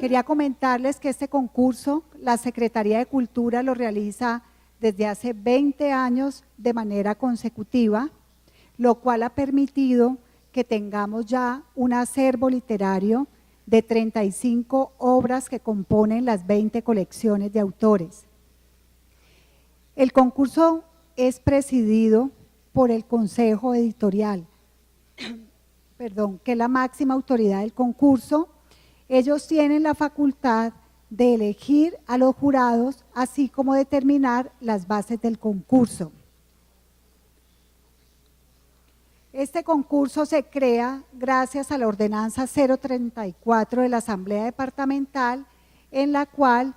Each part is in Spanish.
Quería comentarles que este concurso, la Secretaría de Cultura lo realiza desde hace 20 años de manera consecutiva, lo cual ha permitido que tengamos ya un acervo literario de 35 obras que componen las 20 colecciones de autores. El concurso es presidido por el Consejo Editorial, que es la máxima autoridad del concurso. Ellos tienen la facultad de elegir a los jurados, así como determinar las bases del concurso. Este concurso se crea gracias a la ordenanza 034 de la Asamblea Departamental, en la cual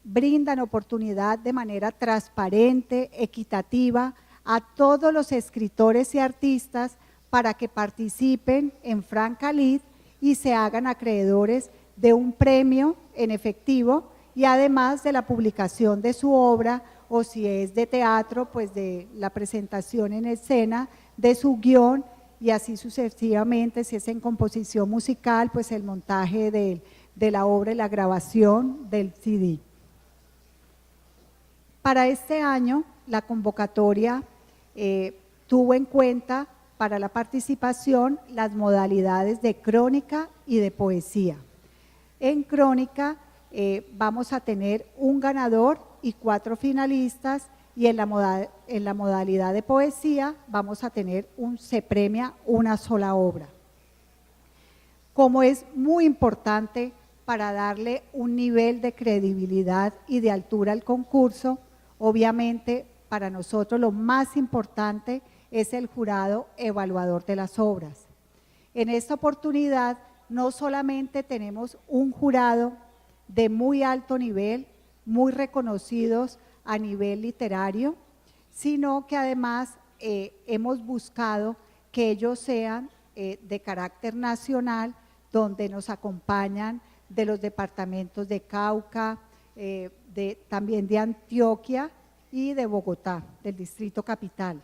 brindan oportunidad de manera transparente, equitativa, a todos los escritores y artistas para que participen en franca lid y se hagan acreedores de un premio en efectivo y además de la publicación de su obra, o si es de teatro, pues de la presentación en escena de su guión, y así sucesivamente. Si es en composición musical, pues el montaje de la obra y la grabación del CD. Para este año, la convocatoria tuvo en cuenta para la participación las modalidades de crónica y de poesía. En crónica vamos a tener un ganador y 4 finalistas, y en la modalidad de poesía vamos a tener se premia una sola obra. Como es muy importante para darle un nivel de credibilidad y de altura al concurso, obviamente para nosotros lo más importante es el jurado evaluador de las obras. En esta oportunidad no solamente tenemos un jurado de muy alto nivel, muy reconocidos a nivel literario, sino que además hemos buscado que ellos sean de carácter nacional, donde nos acompañan de los departamentos de Cauca, también de Antioquia y de Bogotá, del Distrito Capital.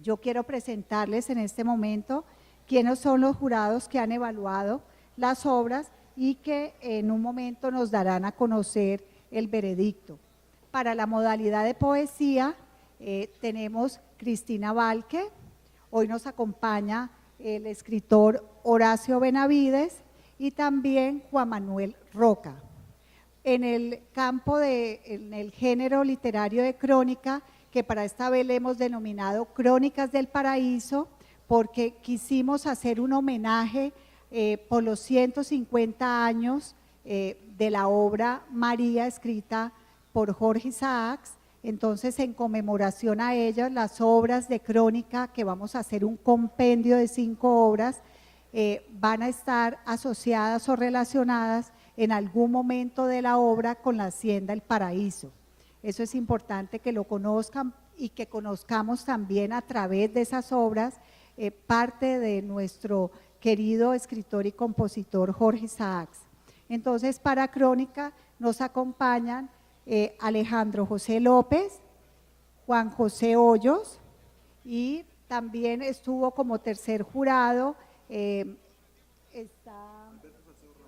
Yo quiero presentarles en este momento quiénes son los jurados que han evaluado las obras y que en un momento nos darán a conocer el veredicto. Para la modalidad de poesía tenemos Cristina Valque, hoy nos acompaña el escritor Horacio Benavides y también Juan Manuel Roca. En el campo en el género literario de crónica, que para esta vez le hemos denominado Crónicas del Paraíso, porque quisimos hacer un homenaje por los 150 años de la obra María, escrita por Jorge Isaacs. Entonces, en conmemoración a ellas, las obras de crónica, que vamos a hacer un compendio de 5 obras, van a estar asociadas o relacionadas en algún momento de la obra con la Hacienda El Paraíso. Eso es importante que lo conozcan y que conozcamos también a través de esas obras parte de nuestro querido escritor y compositor Jorge Isaacs. Entonces, para crónica nos acompañan Alejandro José López, Juan José Hoyos, y también estuvo como tercer jurado está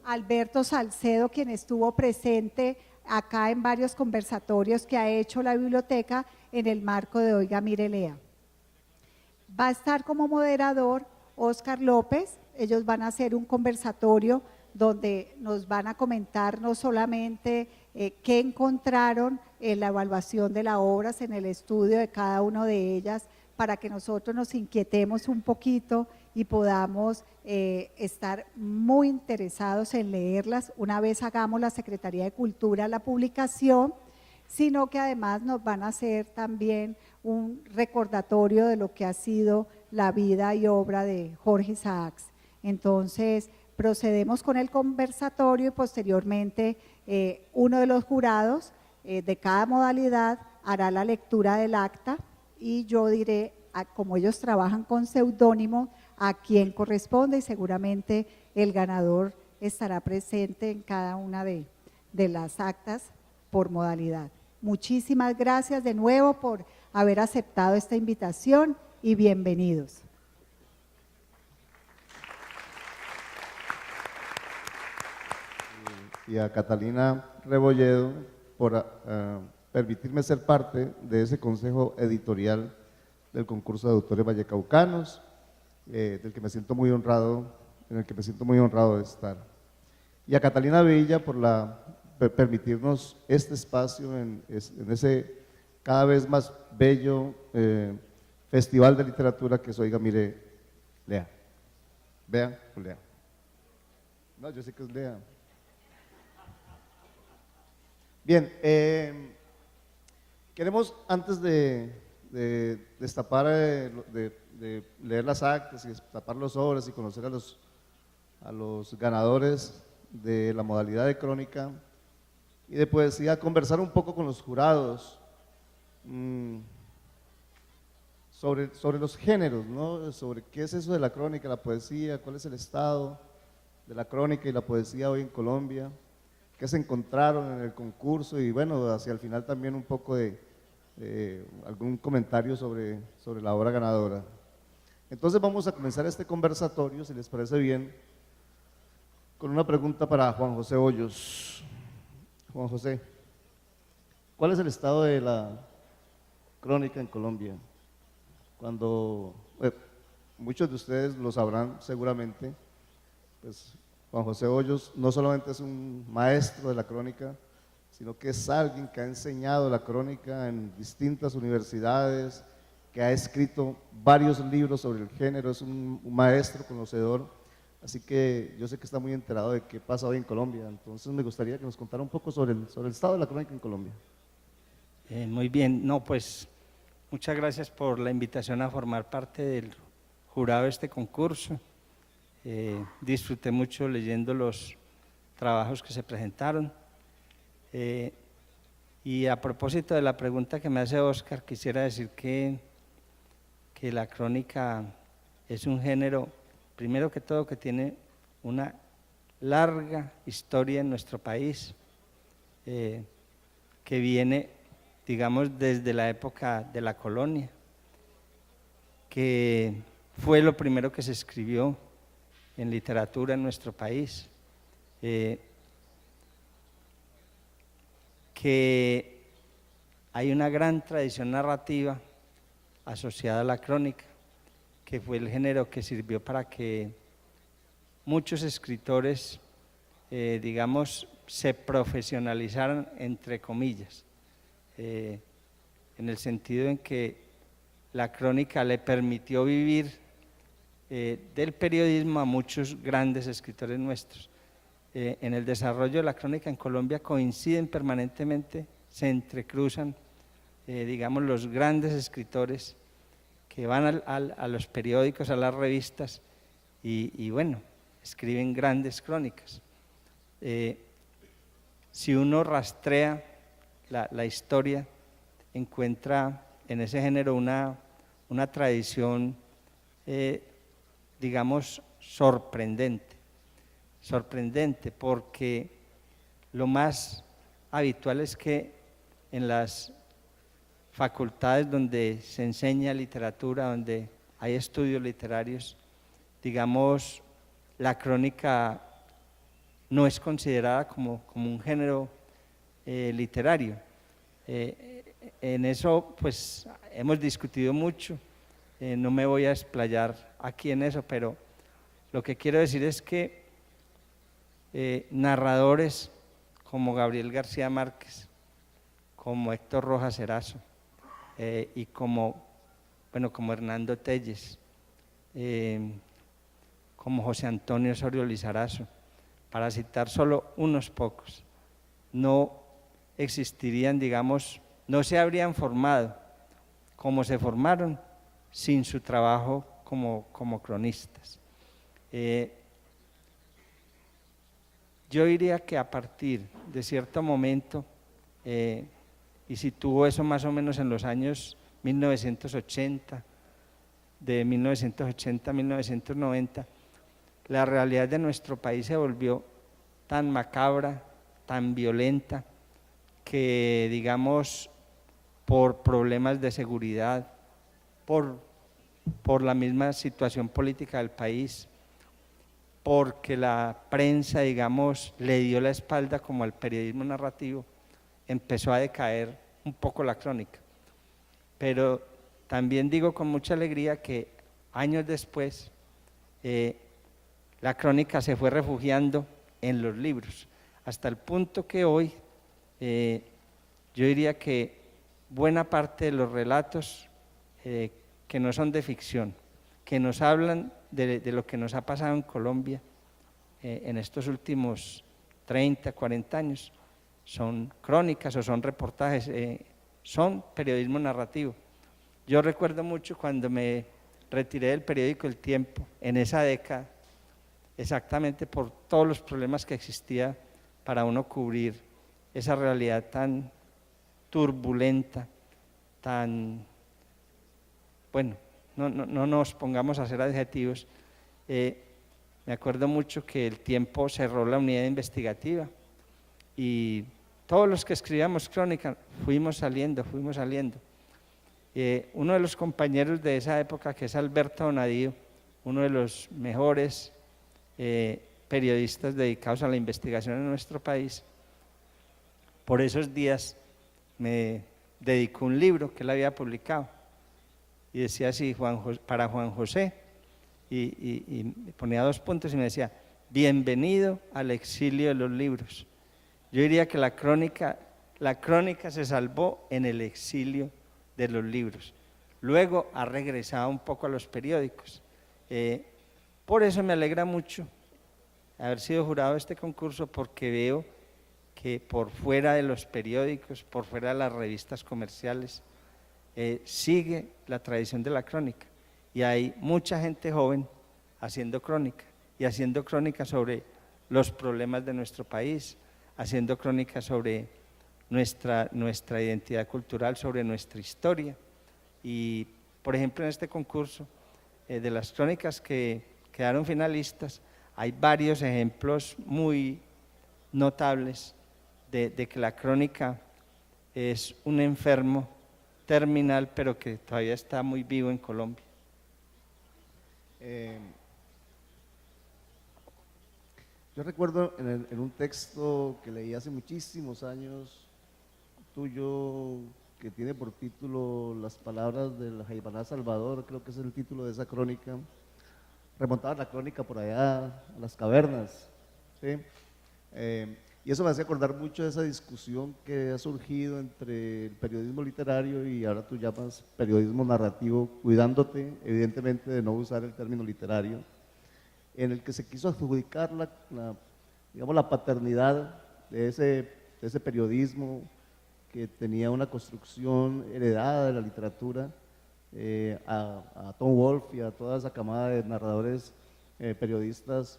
Alberto Salcedo, quien estuvo presente acá en varios conversatorios que ha hecho la biblioteca en el marco de Oiga, Mire, Lea. Va a estar como moderador Óscar López. Ellos van a hacer un conversatorio donde nos van a comentar no solamente qué encontraron en la evaluación de las obras, en el estudio de cada una de ellas, para que nosotros nos inquietemos un poquito y podamos estar muy interesados en leerlas una vez hagamos la Secretaría de Cultura la publicación, sino que además nos van a hacer también un recordatorio de lo que ha sido la vida y obra de Jorge Isaacs. Entonces, procedemos con el conversatorio y posteriormente uno de los jurados de cada modalidad hará la lectura del acta y yo diré, como ellos trabajan con seudónimo, a quién corresponde, y seguramente el ganador estará presente en cada una de las actas por modalidad. Muchísimas gracias de nuevo por haber aceptado esta invitación y bienvenidos. y a Catalina Rebolledo por permitirme ser parte de ese consejo editorial del concurso de autores vallecaucanos, del que me siento muy honrado, en el que me siento muy honrado de estar. Y a Catalina Villa por permitirnos este espacio en ese cada vez más bello festival de literatura que es, oiga, mire, lea, vea, lea. No, yo sé que es lea. Bien, queremos antes de destapar, de leer las actas y destapar los sobres y conocer a los ganadores de la modalidad de crónica y de poesía, conversar un poco con los jurados sobre los géneros, ¿no? Sobre qué es eso de la crónica, la poesía, cuál es el estado de la crónica y la poesía hoy en Colombia, qué se encontraron en el concurso y bueno, hacia el final también un poco de algún comentario sobre la obra ganadora. Entonces vamos a comenzar este conversatorio, si les parece bien, con una pregunta para Juan José Hoyos. Juan José, ¿cuál es el estado de la crónica en Colombia? Cuando muchos de ustedes lo sabrán seguramente, pues Juan José Hoyos no solamente es un maestro de la crónica, sino que es alguien que ha enseñado la crónica en distintas universidades, que ha escrito varios libros sobre el género, es un maestro conocedor, así que yo sé que está muy enterado de qué pasa hoy en Colombia, entonces me gustaría que nos contara un poco sobre el estado de la crónica en Colombia. Muy bien, no, pues muchas gracias por la invitación a formar parte del jurado de este concurso. Disfruté mucho leyendo los trabajos que se presentaron. Y a propósito de la pregunta que me hace Oscar, quisiera decir que la crónica es un género, primero que todo, que tiene una larga historia en nuestro país, que viene, digamos, desde la época de la colonia, que fue lo primero que se escribió en literatura en nuestro país, que hay una gran tradición narrativa asociada a la crónica, que fue el género que sirvió para que muchos escritores, digamos, se profesionalizaran, entre comillas, en el sentido en que la crónica le permitió vivir del periodismo a muchos grandes escritores nuestros. En el desarrollo de la crónica en Colombia coinciden permanentemente, se entrecruzan, digamos, los grandes escritores que van a los periódicos, a las revistas y bueno, escriben grandes crónicas. Si uno rastrea la historia, encuentra en ese género una tradición, digamos, sorprendente porque lo más habitual es que en las facultades donde se enseña literatura, donde hay estudios literarios, digamos, la crónica no es considerada como un género literario. En eso pues hemos discutido mucho, no me voy a explayar aquí en eso, pero lo que quiero decir es que narradores como Gabriel García Márquez, como Héctor Rojas Erazo y como Hernando Telles, como José Antonio Osorio Lizarazo, para citar solo unos pocos, no existirían, digamos, no se habrían formado como se formaron sin su trabajo como cronistas. Yo diría que a partir de cierto momento, y situó eso más o menos en los años 1980, de 1980 a 1990, la realidad de nuestro país se volvió tan macabra, tan violenta, que digamos por problemas de seguridad, por la misma situación política del país, porque la prensa, digamos, le dio la espalda como al periodismo narrativo, empezó a decaer un poco la crónica. Pero también digo con mucha alegría que años después la crónica se fue refugiando en los libros, hasta el punto que hoy yo diría que buena parte de los relatos que no son de ficción, que nos hablan de lo que nos ha pasado en Colombia en estos últimos 30, 40 años, son crónicas o son reportajes, son periodismo narrativo. Yo recuerdo mucho cuando me retiré del periódico El Tiempo, en esa década, exactamente por todos los problemas que existía para uno cubrir esa realidad tan turbulenta, tan, bueno, no nos pongamos a hacer adjetivos. Me acuerdo mucho que El Tiempo cerró la unidad investigativa y todos los que escribíamos crónica fuimos saliendo. Uno de los compañeros de esa época, que es Alberto Donadío, uno de los mejores periodistas dedicados a la investigación en nuestro país, por esos días me dedicó un libro que él había publicado y decía así, para Juan José, y ponía 2 puntos y me decía: bienvenido al exilio de los libros. Yo diría que la crónica se salvó en el exilio de los libros. Luego ha regresado un poco a los periódicos. Por eso me alegra mucho haber sido jurado de este concurso, porque veo que por fuera de los periódicos, por fuera de las revistas comerciales, sigue la tradición de la crónica. Y hay mucha gente joven haciendo crónica, y haciendo crónica sobre los problemas de nuestro país, haciendo crónica sobre nuestra identidad cultural, sobre nuestra historia. Y, por ejemplo, en este concurso, de las crónicas que quedaron finalistas, hay varios ejemplos muy notables de que la crónica es un enfermo terminal, pero que todavía está muy vivo en Colombia. Yo recuerdo en un texto que leí hace muchísimos años tuyo, que tiene por título Las palabras del Jaibaná Salvador, creo que es el título de esa crónica. Remontaba la crónica por allá, a las cavernas, ¿sí? Y eso me hace acordar mucho de esa discusión que ha surgido entre el periodismo literario y ahora tú llamas periodismo narrativo, cuidándote evidentemente de no usar el término literario, en el que se quiso adjudicar digamos, la paternidad de ese periodismo que tenía una construcción heredada de la literatura, a Tom Wolfe y a toda esa camada de narradores periodistas.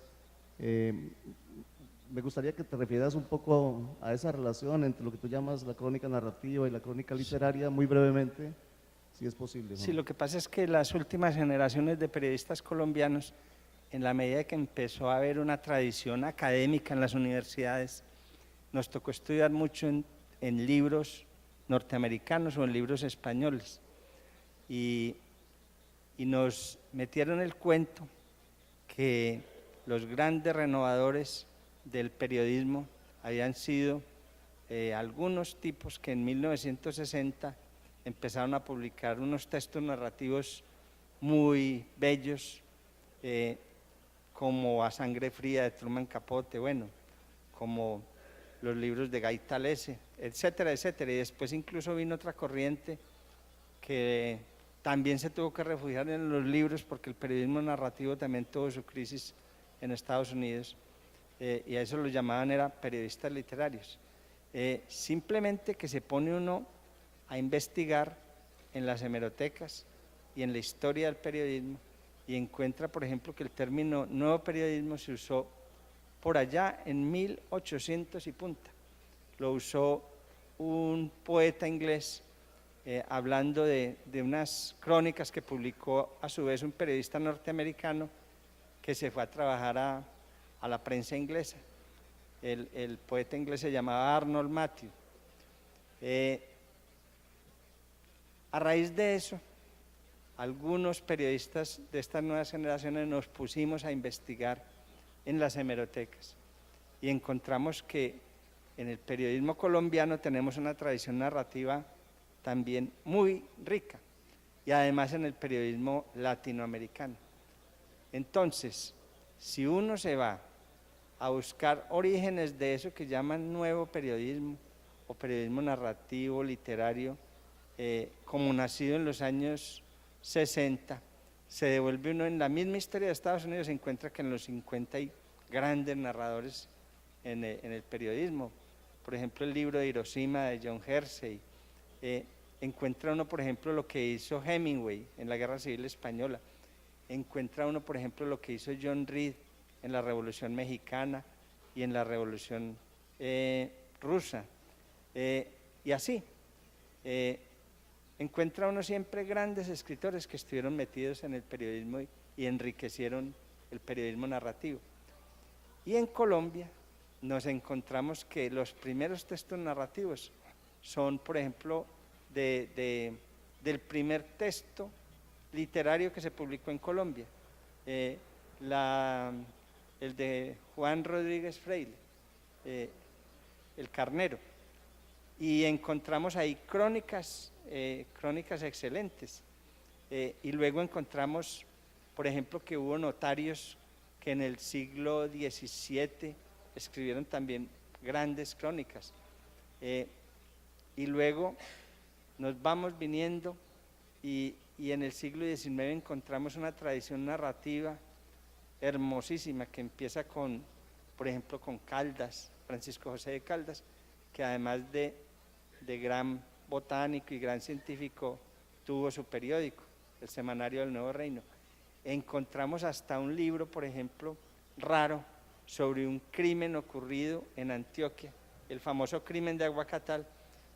Me gustaría que te refieras un poco a esa relación entre lo que tú llamas la crónica narrativa y la crónica literaria, muy brevemente, si es posible, ¿no? Sí, lo que pasa es que las últimas generaciones de periodistas colombianos, en la medida que empezó a haber una tradición académica en las universidades, nos tocó estudiar mucho en libros norteamericanos o en libros españoles, y nos metieron el cuento que los grandes renovadores del periodismo habían sido algunos tipos que en 1960 empezaron a publicar unos textos narrativos muy bellos, como A Sangre Fría de Truman Capote, bueno, como los libros de Guy Talese, etcétera, etcétera. Y después incluso vino otra corriente que también se tuvo que refugiar en los libros, porque el periodismo narrativo también tuvo su crisis en Estados Unidos, y a eso lo llamaban era periodistas literarios. Simplemente que se pone uno a investigar en las hemerotecas y en la historia del periodismo, y encuentra, por ejemplo, que el término nuevo periodismo se usó por allá en 1800 y punta. Lo usó un poeta inglés, hablando de unas crónicas que publicó a su vez un periodista norteamericano que se fue a trabajar a la prensa inglesa. El poeta inglés se llamaba Arnold Matthew. A raíz de eso, algunos periodistas de estas nuevas generaciones nos pusimos a investigar en las hemerotecas y encontramos que en el periodismo colombiano tenemos una tradición narrativa también muy rica y además en el periodismo latinoamericano. Entonces, si uno se va a buscar orígenes de eso que llaman nuevo periodismo o periodismo narrativo, literario, como nacido en los años 60, se devuelve uno en la misma historia de Estados Unidos, se encuentra que en los 50 hay grandes narradores en el periodismo. Por ejemplo, el libro de Hiroshima de John Hersey. Encuentra uno, por ejemplo, lo que hizo Hemingway en la Guerra Civil Española. Encuentra uno, por ejemplo, lo que hizo John Reed en la Revolución Mexicana y en la Revolución Rusa. Y así. Encuentra uno siempre grandes escritores que estuvieron metidos en el periodismo y enriquecieron el periodismo narrativo. Y en Colombia nos encontramos que los primeros textos narrativos son, por ejemplo, del primer texto literario que se publicó en Colombia, el de Juan Rodríguez Freire, El Carnero, y encontramos ahí crónicas excelentes, y luego encontramos, por ejemplo, que hubo notarios que en el siglo XVII escribieron también grandes crónicas, y luego nos vamos viniendo y en el siglo XIX encontramos una tradición narrativa hermosísima que empieza con, por ejemplo, con Caldas, Francisco José de Caldas, que además de gran botánico y gran científico tuvo su periódico, el Semanario del Nuevo Reino. Encontramos hasta un libro, por ejemplo, raro, sobre un crimen ocurrido en Antioquia, el famoso crimen de Aguacatal,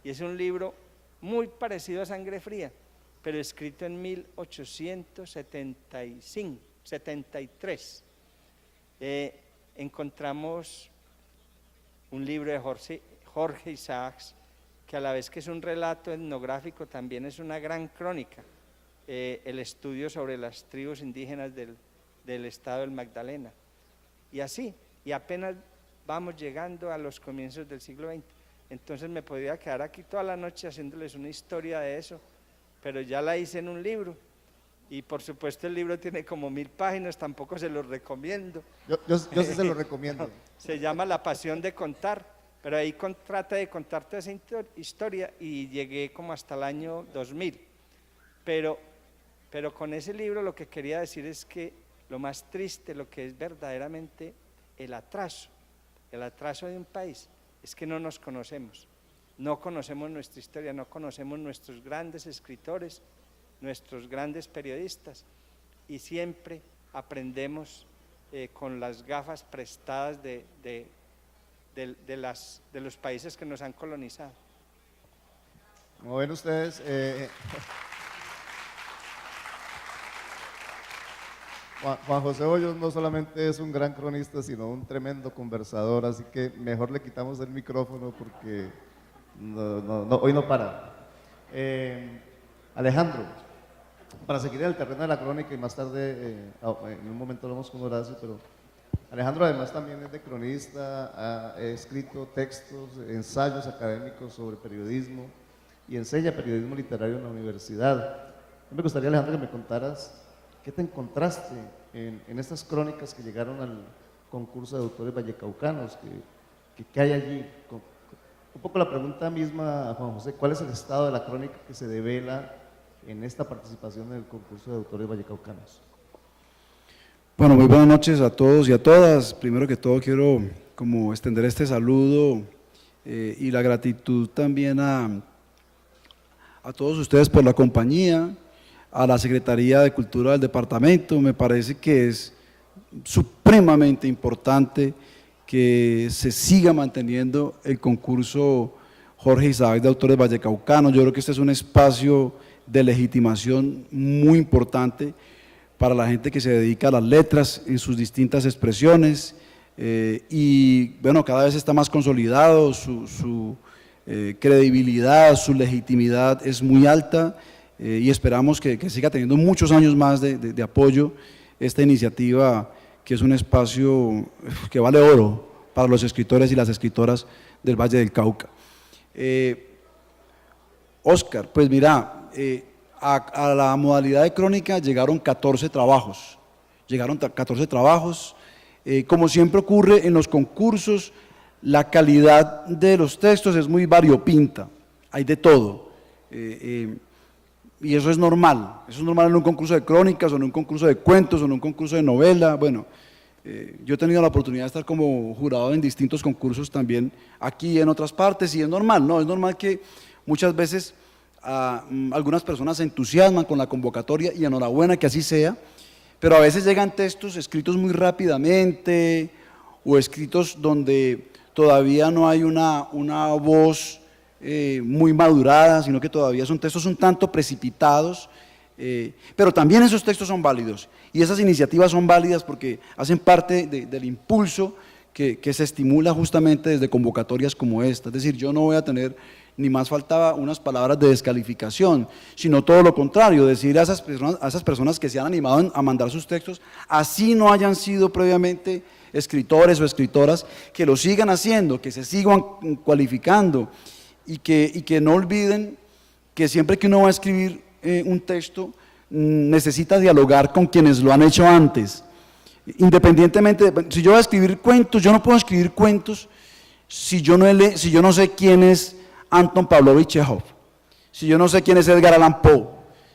y es un libro muy parecido a Sangre Fría, pero escrito en 1873. Encontramos un libro de Jorge Isaacs, que a la vez que es un relato etnográfico, también es una gran crónica, el estudio sobre las tribus indígenas del estado del Magdalena. Y así, y apenas vamos llegando a los comienzos del siglo XX. Entonces me podría quedar aquí toda la noche haciéndoles una historia de eso, pero ya la hice en un libro, y por supuesto el libro tiene como 1000 páginas, tampoco se los recomiendo. Yo sí se lo recomiendo. Se llama La Pasión de Contar, pero ahí trata de contarte esa historia y llegué como hasta el año 2000. Pero con ese libro lo que quería decir es que lo más triste, lo que es verdaderamente el atraso de un país, es que no nos conocemos, no conocemos nuestra historia, no conocemos nuestros grandes escritores, nuestros grandes periodistas, y siempre aprendemos con las gafas prestadas de los países que nos han colonizado. Como ven ustedes, Juan José Hoyos no solamente es un gran cronista, sino un tremendo conversador, así que mejor le quitamos el micrófono porque hoy no para. Alejandro, para seguir en el terreno de la crónica y más tarde, en un momento hablamos con Horacio, pero Alejandro además también es de cronista, ha escrito textos, ensayos académicos sobre periodismo y enseña periodismo literario en la universidad. Me gustaría, Alejandro, que me contaras ¿qué te encontraste en estas crónicas que llegaron al concurso de autores vallecaucanos? ¿Qué hay allí? Un poco la pregunta misma a Juan José, ¿cuál es el estado de la crónica que se devela en esta participación en el concurso de autores vallecaucanos? Bueno, muy buenas noches a todos y a todas. Primero que todo quiero como extender este saludo y la gratitud también a todos ustedes por la compañía, a la Secretaría de Cultura del departamento. Me parece que es supremamente importante que se siga manteniendo el concurso Jorge Isaac de Autores Vallecaucanos. Yo creo que este es un espacio de legitimación muy importante para la gente que se dedica a las letras en sus distintas expresiones, y bueno, cada vez está más consolidado, su credibilidad, su legitimidad es muy alta, y esperamos que siga teniendo muchos años más de apoyo esta iniciativa que es un espacio que vale oro para los escritores y las escritoras del Valle del Cauca. Óscar, pues mira, a la modalidad de crónica llegaron 14 trabajos, como siempre ocurre en los concursos, la calidad de los textos es muy variopinta, hay de todo, y eso es normal en un concurso de crónicas, o en un concurso de cuentos, o en un concurso de novela. Bueno, yo he tenido la oportunidad de estar como jurado en distintos concursos también, aquí y en otras partes, y es normal, ¿no? Es normal que muchas veces algunas personas se entusiasman con la convocatoria, y enhorabuena que así sea, pero a veces llegan textos escritos muy rápidamente, o escritos donde todavía no hay una voz muy madurada, sino que todavía son textos un tanto precipitados, pero también esos textos son válidos, y esas iniciativas son válidas porque hacen parte del impulso que se estimula justamente desde convocatorias como esta. Es decir, yo no voy a tener, ni más faltaba, unas palabras de descalificación, sino todo lo contrario, decir a esas personas que se han animado a mandar sus textos, así no hayan sido previamente escritores o escritoras, que lo sigan haciendo, que se sigan cualificando, y que no olviden que siempre que uno va a escribir un texto, necesita dialogar con quienes lo han hecho antes. Independientemente, si yo voy a escribir cuentos, yo no puedo escribir cuentos si yo no sé quién es Anton Pavlovich Chekhov, si yo no sé quién es Edgar Allan Poe,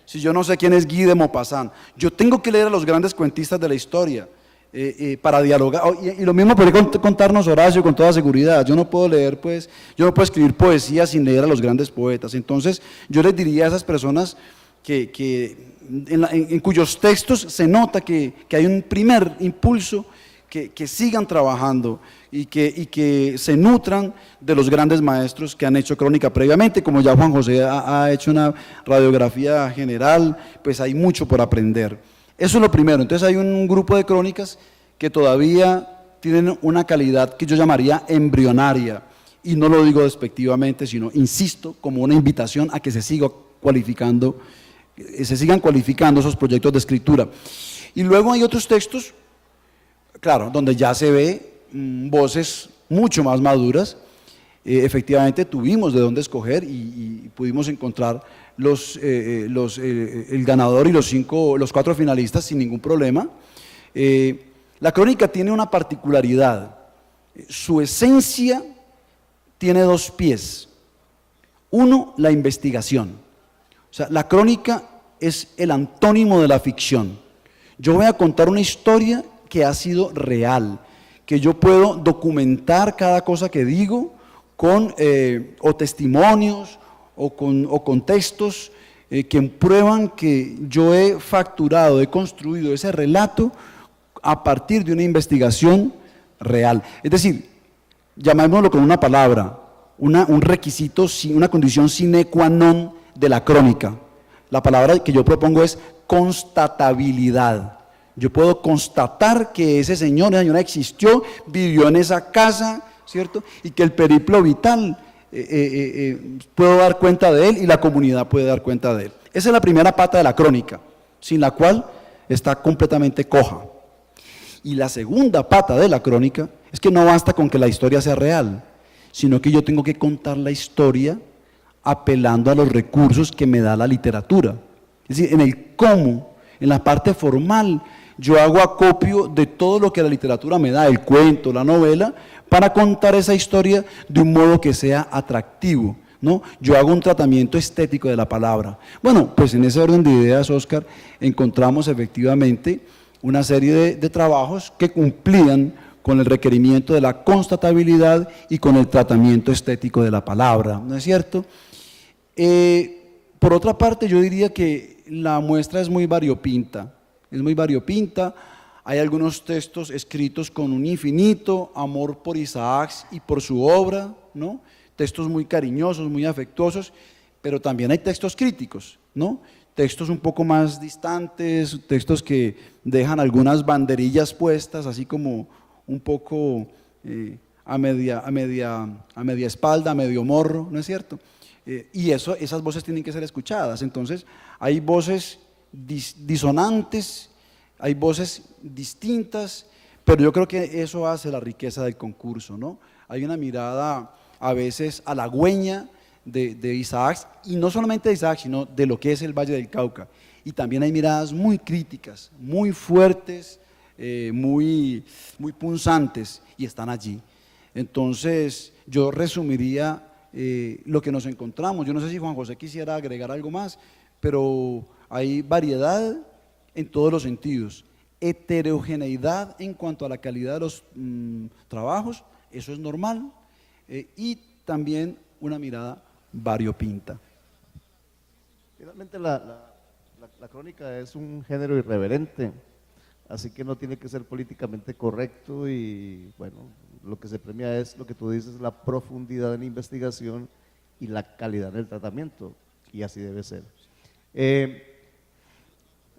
si yo no sé quién es Guy de Maupassant. Yo tengo que leer a los grandes cuentistas de la historia para dialogar, y lo mismo puede contarnos Horacio con toda seguridad. Yo no puedo escribir poesía sin leer a los grandes poetas. Entonces yo les diría a esas personas en cuyos textos se nota que hay un primer impulso, que sigan trabajando y que se nutran de los grandes maestros que han hecho crónica previamente. Como ya Juan José ha hecho una radiografía general, pues hay mucho por aprender. Eso es lo primero. Entonces hay un grupo de crónicas que todavía tienen una calidad que yo llamaría embrionaria, y no lo digo despectivamente, sino insisto como una invitación a que se sigan cualificando esos proyectos de escritura. Y luego hay otros textos, claro, donde ya se ve voces mucho más maduras. Efectivamente tuvimos de dónde escoger y pudimos encontrar el ganador y los 4 finalistas sin ningún problema. La crónica tiene una particularidad: su esencia tiene 2 pies. Uno, la investigación. O sea, la crónica es el antónimo de la ficción. Yo voy a contar una historia que ha sido real, que yo puedo documentar cada cosa que digo con o testimonios o con textos que prueban que yo he facturado, he construido ese relato a partir de una investigación real. Es decir, llamémoslo con una palabra, un requisito, una condición sine qua non de la crónica. La palabra que yo propongo es constatabilidad. Yo puedo constatar que esa señora existió, vivió en esa casa, ¿cierto? Y que el periplo vital puedo dar cuenta de él, y la comunidad puede dar cuenta de él. Esa es la primera pata de la crónica, sin la cual está completamente coja. Y la segunda pata de la crónica es que no basta con que la historia sea real, sino que yo tengo que contar la historia apelando a los recursos que me da la literatura. Es decir, en el cómo, en la parte formal, yo hago acopio de todo lo que la literatura me da, el cuento, la novela, para contar esa historia de un modo que sea atractivo, ¿no? Yo hago un tratamiento estético de la palabra. Bueno, pues en ese orden de ideas, Óscar, encontramos efectivamente una serie de trabajos que cumplían con el requerimiento de la constatabilidad y con el tratamiento estético de la palabra, ¿no es cierto? Por otra parte, yo diría que la muestra es muy variopinta, Hay algunos textos escritos con un infinito amor por Isaac y por su obra, ¿no? Textos muy cariñosos, muy afectuosos, pero también hay textos críticos, ¿no? Textos un poco más distantes, textos que dejan algunas banderillas puestas, así como un poco a media espalda, a medio morro, ¿no es cierto? Y esas voces tienen que ser escuchadas. Entonces hay voces disonantes hay voces distintas, pero yo creo que eso hace la riqueza del concurso, ¿no? Hay una mirada a veces halagüeña de Isaac, y no solamente de Isaac, sino de lo que es el Valle del Cauca. Y también hay miradas muy críticas, muy fuertes, muy punzantes, y están allí. Entonces, yo resumiría lo que nos encontramos. Yo no sé si Juan José quisiera agregar algo más, pero hay variedad en todos los sentidos. Heterogeneidad en cuanto a la calidad de los trabajos, eso es normal, y también una mirada variopinta. Finalmente la crónica es un género irreverente, así que no tiene que ser políticamente correcto y bueno, lo que se premia es lo que tú dices, la profundidad en la investigación y la calidad del tratamiento, y así debe ser.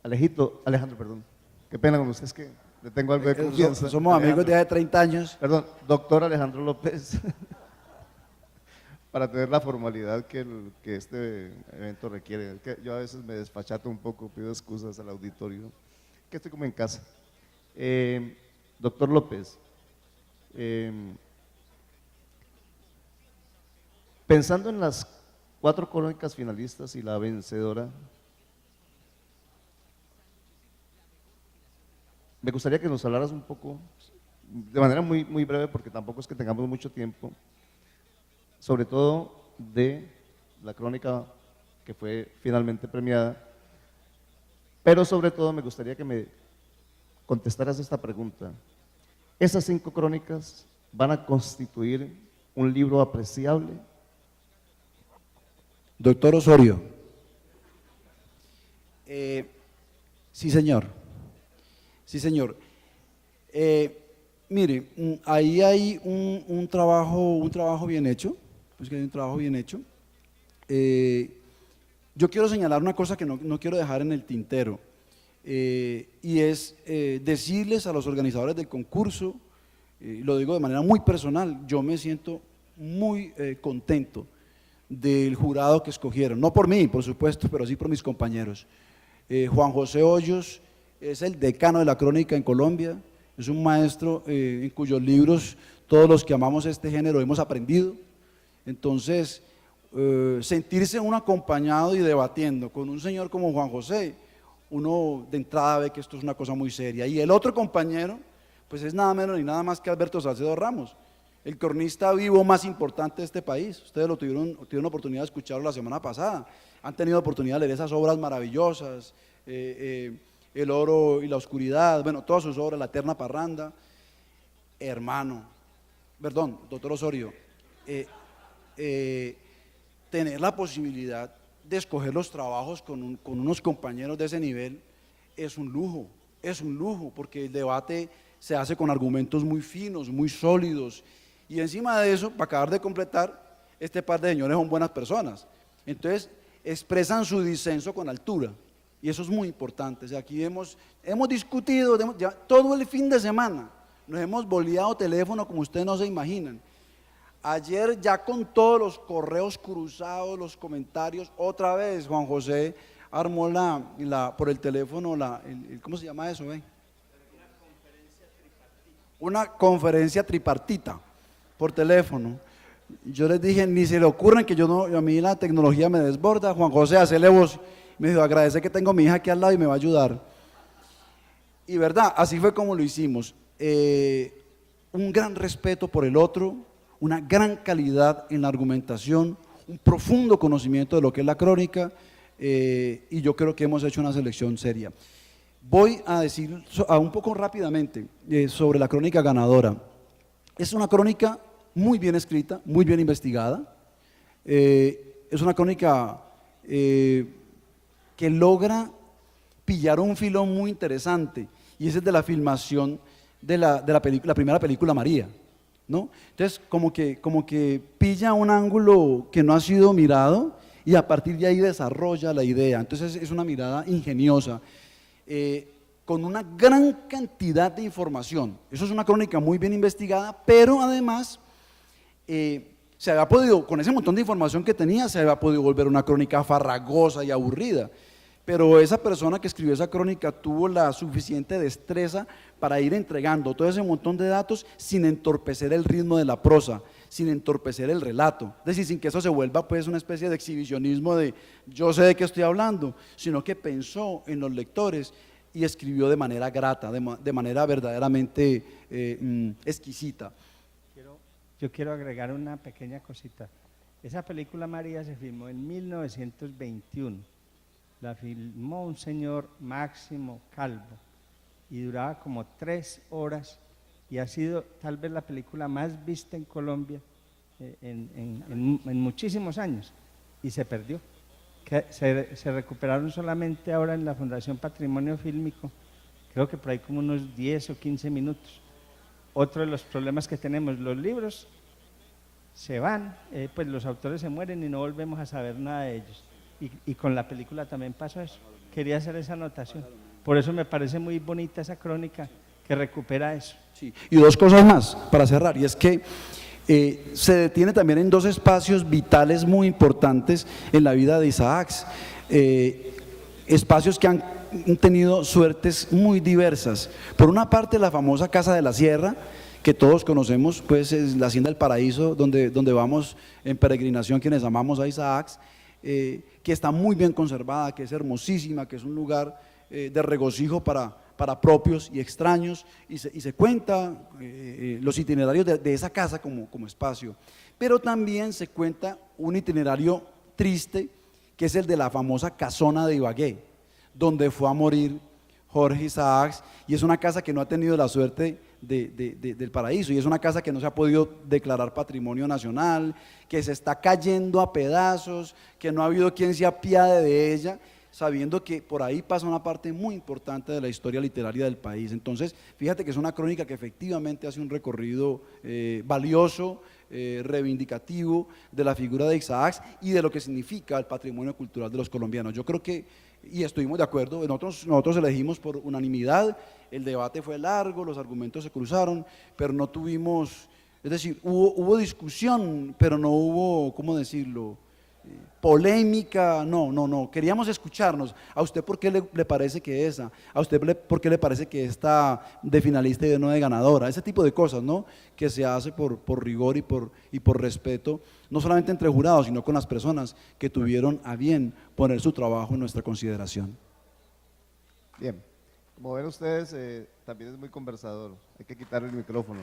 Alejandro, perdón, qué pena con usted, es que le tengo algo de confianza. Somos amigos de hace 30 años. Perdón, doctor Alejandro López, para tener la formalidad que este evento requiere. Es que yo a veces me desfachato un poco, pido excusas al auditorio, que estoy como en casa. Doctor López, pensando en las 4 crónicas finalistas y la vencedora, me gustaría que nos hablaras un poco, de manera muy breve, porque tampoco es que tengamos mucho tiempo, sobre todo de la crónica que fue finalmente premiada, pero sobre todo me gustaría que me contestaras esta pregunta. ¿Esas 5 crónicas van a constituir un libro apreciable? Doctor Osorio. Sí, señor. Sí, señor. Mire, ahí hay un trabajo bien hecho, pues que hay un trabajo bien hecho. Yo quiero señalar una cosa que no quiero dejar en el tintero, y es decirles a los organizadores del concurso, lo digo de manera muy personal, yo me siento muy contento del jurado que escogieron, no por mí, por supuesto, pero sí por mis compañeros. Juan José Hoyos es el decano de la crónica en Colombia, es un maestro en cuyos libros todos los que amamos este género hemos aprendido. Entonces, sentirse uno acompañado y debatiendo con un señor como Juan José, uno de entrada ve que esto es una cosa muy seria. Y el otro compañero, pues es nada menos ni nada más que Alberto Salcedo Ramos, el cronista vivo más importante de este país. Ustedes lo tuvieron oportunidad de escucharlo la semana pasada, han tenido oportunidad de leer esas obras maravillosas, El oro y la oscuridad, bueno, todas sus obras, La eterna parranda. Doctor Osorio, tener la posibilidad de escoger los trabajos con unos compañeros de ese nivel es un lujo, porque el debate se hace con argumentos muy finos, muy sólidos, y encima de eso, para acabar de completar, este par de señores son buenas personas, entonces expresan su disenso con altura, y eso es muy importante. O sea, aquí hemos discutido ya todo el fin de semana, nos hemos boleado teléfono como ustedes no se imaginan. Ayer ya con todos los correos cruzados, los comentarios, otra vez Juan José armó por el teléfono, ¿cómo se llama eso? Una conferencia tripartita por teléfono. Yo les dije, ni se le ocurren que a mí la tecnología me desborda. Juan José, hacele voz. Me dijo, agradece que tengo a mi hija aquí al lado y me va a ayudar. Y verdad, así fue como lo hicimos. Un gran respeto por el otro, una gran calidad en la argumentación, un profundo conocimiento de lo que es la crónica, y yo creo que hemos hecho una selección seria. Voy a decir un poco rápidamente sobre la crónica ganadora. Es una crónica muy bien escrita, muy bien investigada, es una crónica que logra pillar un filón muy interesante, y ese es de la filmación de la primera película María, ¿no? Entonces como que pilla un ángulo que no ha sido mirado y a partir de ahí desarrolla la idea. Entonces es una mirada ingeniosa, con una gran cantidad de información. Eso es una crónica muy bien investigada, pero además se había podido, con ese montón de información que tenía, se había podido volver una crónica farragosa y aburrida, pero esa persona que escribió esa crónica tuvo la suficiente destreza para ir entregando todo ese montón de datos sin entorpecer el ritmo de la prosa, sin entorpecer el relato, es decir, sin que eso se vuelva pues una especie de exhibicionismo de yo sé de qué estoy hablando, sino que pensó en los lectores y escribió de manera grata, de manera verdaderamente exquisita. Yo quiero agregar una pequeña cosita. Esa película María se filmó en 1921. La filmó un señor Máximo Calvo y duraba como 3 horas y ha sido tal vez la película más vista en Colombia en muchísimos años y se perdió. Se recuperaron solamente ahora en la Fundación Patrimonio Fílmico, creo que por ahí como unos 10 o 15 minutos. Otro de los problemas que tenemos, los libros se van, pues los autores se mueren y no volvemos a saber nada de ellos. Y con la película también pasó eso. Quería hacer esa anotación. Por eso me parece muy bonita esa crónica que recupera eso. Sí. Y 2 cosas más para cerrar, y es que se detiene también en 2 espacios vitales muy importantes en la vida de Isaacs, espacios que han tenido suertes muy diversas. Por una parte, la famosa Casa de la Sierra, que todos conocemos, pues es la Hacienda del Paraíso, donde vamos en peregrinación quienes amamos a Isaacs, que está muy bien conservada, que es hermosísima, que es un lugar de regocijo para propios y extraños, y se cuenta los itinerarios de esa casa como espacio, pero también se cuenta un itinerario triste, que es el de la famosa casona de Ibagué, donde fue a morir Jorge Isaacs, y es una casa que no ha tenido la suerte del paraíso, y es una casa que no se ha podido declarar patrimonio nacional, que se está cayendo a pedazos, que no ha habido quien se apiade de ella, sabiendo que por ahí pasa una parte muy importante de la historia literaria del país. Entonces, fíjate que es una crónica que efectivamente hace un recorrido valioso, reivindicativo de la figura de Isaacs y de lo que significa el patrimonio cultural de los colombianos. Yo creo que, y estuvimos de acuerdo, nosotros elegimos por unanimidad, el debate fue largo, los argumentos se cruzaron, pero no tuvimos, es decir, hubo discusión, pero no hubo, ¿cómo decirlo?, polémica, no, queríamos escucharnos. ¿A usted por qué le parece que esa? ¿A usted por qué le parece que esta de finalista y no de ganadora? Ese tipo de cosas, ¿no?, que se hace por rigor y por respeto, no solamente entre jurados, sino con las personas que tuvieron a bien poner su trabajo en nuestra consideración. Bien, como ven ustedes, también es muy conversador, hay que quitarle el micrófono.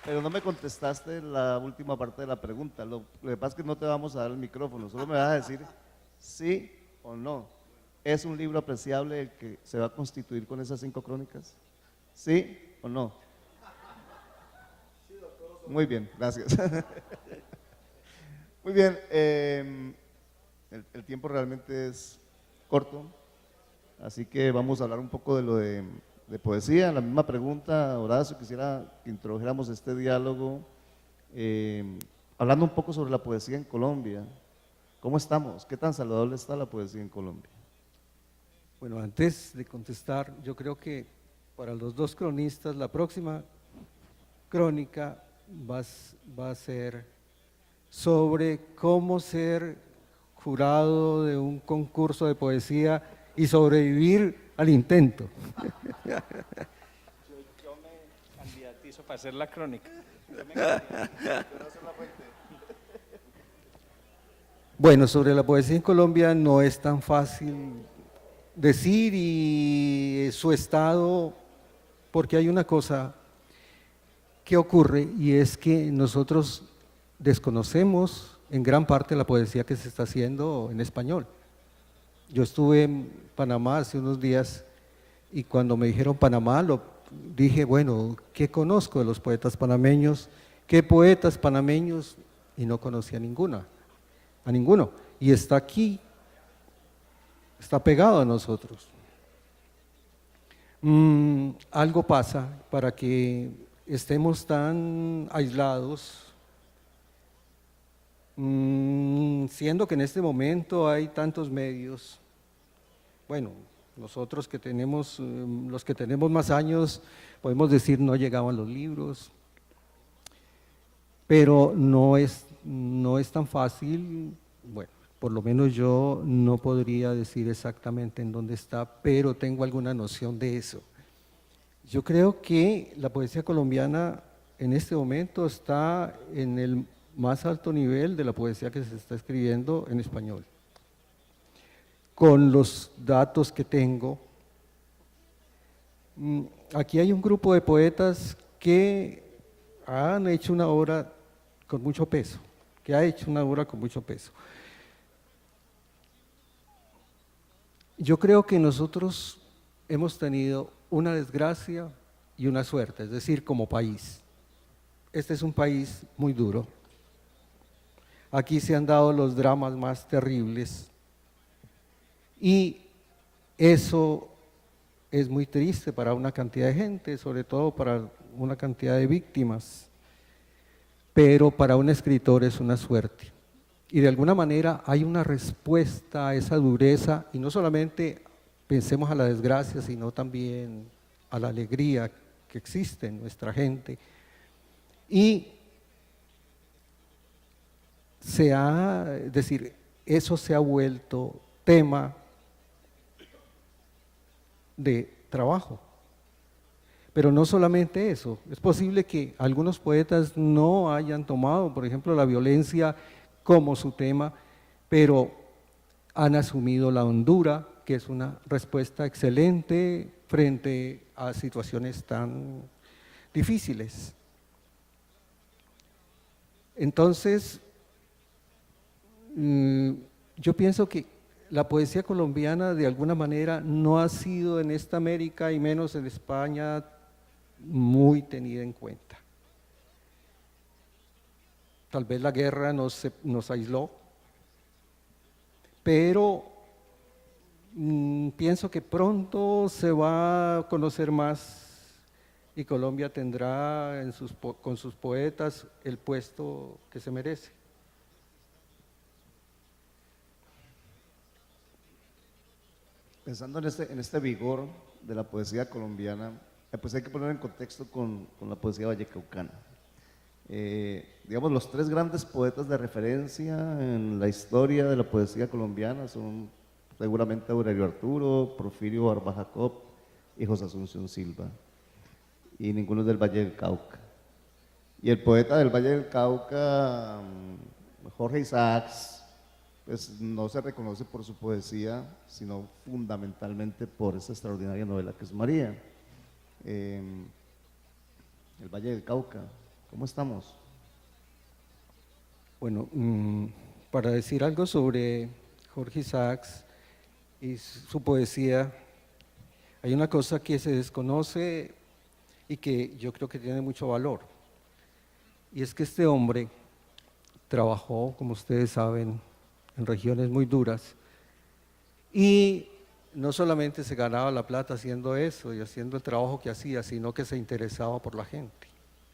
Pero no me contestaste la última parte de la pregunta. Lo que pasa es que no te vamos a dar el micrófono, solo me vas a decir sí o no. ¿Es un libro apreciable el que se va a constituir con esas 5 crónicas? ¿Sí o no? Muy bien, gracias. Muy bien, el tiempo realmente es corto, así que vamos a hablar un poco de lo de poesía. La misma pregunta, Horacio, quisiera que introdujéramos este diálogo hablando un poco sobre la poesía en Colombia. ¿Cómo estamos? ¿Qué tan saludable está la poesía en Colombia? Bueno, antes de contestar, yo creo que para los 2 cronistas la próxima crónica va a ser sobre cómo ser jurado de un concurso de poesía y sobrevivir al intento. Yo me candidatizo para hacer la crónica. Bueno, sobre la poesía en Colombia no es tan fácil decir y su estado, porque hay una cosa que ocurre y es que nosotros desconocemos en gran parte la poesía que se está haciendo en español. Yo estuve en Panamá hace unos días y cuando me dijeron Panamá, dije, bueno, ¿qué conozco de los poetas panameños? ¿Qué poetas panameños? Y no conocía a ninguno. Y está aquí, está pegado a nosotros. Algo pasa para que estemos tan aislados, siendo que en este momento hay tantos medios. Bueno, nosotros que tenemos, los que tenemos más años, podemos decir no llegaban los libros, pero no es no es tan fácil, bueno, por lo menos yo no podría decir exactamente en dónde está, pero tengo alguna noción de eso. Yo creo que la poesía colombiana en este momento está en el más alto nivel de la poesía que se está escribiendo en español. Con los datos que tengo, aquí hay un grupo de poetas que han hecho una obra con mucho peso, Yo creo que nosotros hemos tenido una desgracia y una suerte, es decir, como país. Este es un país muy duro. Aquí se han dado los dramas más terribles y eso es muy triste para una cantidad de gente, sobre todo para una cantidad de víctimas, pero para un escritor es una suerte. Y de alguna manera hay una respuesta a esa dureza, y no solamente pensemos a la desgracia, sino también a la alegría que existe en nuestra gente. Y es decir, eso se ha vuelto tema de trabajo. Pero no solamente eso, es posible que algunos poetas no hayan tomado, por ejemplo, la violencia como su tema, pero han asumido la hondura, que es una respuesta excelente frente a situaciones tan difíciles. Entonces, yo pienso que la poesía colombiana de alguna manera no ha sido en esta América y menos en España muy tenida en cuenta. Tal vez la guerra nos aisló, pero pienso que pronto se va a conocer más y Colombia tendrá con sus poetas el puesto que se merece. Pensando en este vigor de la poesía colombiana, pues hay que poner en contexto con la poesía vallecaucana. Digamos, los tres grandes poetas de referencia en la historia de la poesía colombiana son seguramente Aurelio Arturo, Porfirio Barba Jacob y José Asunción Silva, y ninguno es del Valle del Cauca. Y el poeta del Valle del Cauca, Jorge Isaacs, pues no se reconoce por su poesía, sino fundamentalmente por esa extraordinaria novela que es María. El Valle del Cauca, ¿cómo estamos? Bueno, para decir algo sobre Jorge Isaacs y su poesía, hay una cosa que se desconoce y que yo creo que tiene mucho valor, y es que este hombre trabajó, como ustedes saben, en regiones muy duras, y no solamente se ganaba la plata haciendo eso y haciendo el trabajo que hacía, sino que se interesaba por la gente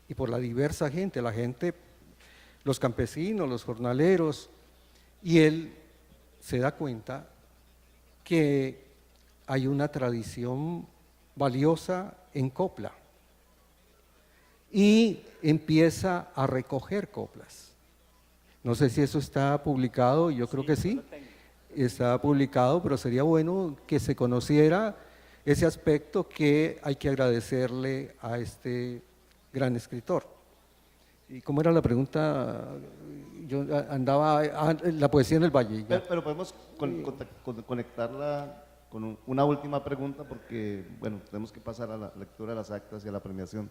y por la diversa gente, los campesinos, los jornaleros, y él se da cuenta que hay una tradición valiosa en copla y empieza a recoger coplas. No sé si eso está publicado, yo creo que sí, está publicado, pero sería bueno que se conociera ese aspecto que hay que agradecerle a este gran escritor. ¿Y cómo era la pregunta? Yo andaba, la poesía en el Valle. Pero podemos conectarla con una última pregunta porque, bueno, tenemos que pasar a la lectura de las actas y a la premiación.